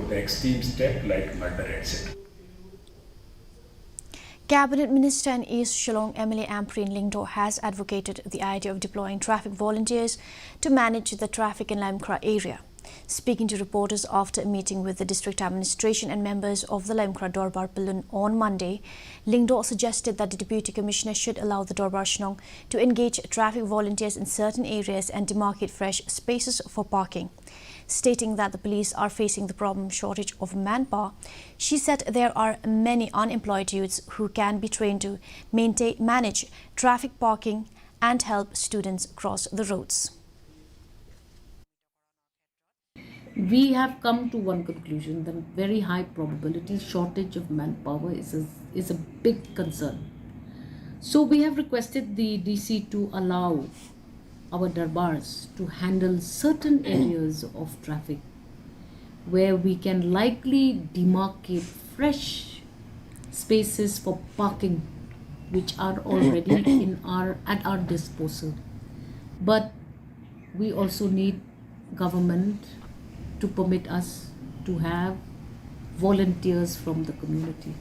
the extreme step like murder, etc. Cabinet Minister and East Shillong MLA Ampareen Lyngdoh has advocated the idea of deploying traffic volunteers to manage the traffic in Lyngdoh area. Speaking to reporters after a meeting with the district administration and members of the Lyngdoh Dorbar Balloon on Monday, Lyngdoh suggested that the Deputy Commissioner should allow the Dorbar Shillong to engage traffic volunteers in certain areas and demarcate fresh spaces for parking. Stating that the police are facing the problem shortage of manpower, she said there are many unemployed youths who can be trained to manage traffic parking and help students cross the roads. We have come to one conclusion: the very high probability shortage of manpower is a big concern. So we have requested the DC to allow our darbars to handle certain areas of traffic where we can likely demarcate fresh spaces for parking which are already at our disposal. But we also need government to permit us to have volunteers from the community.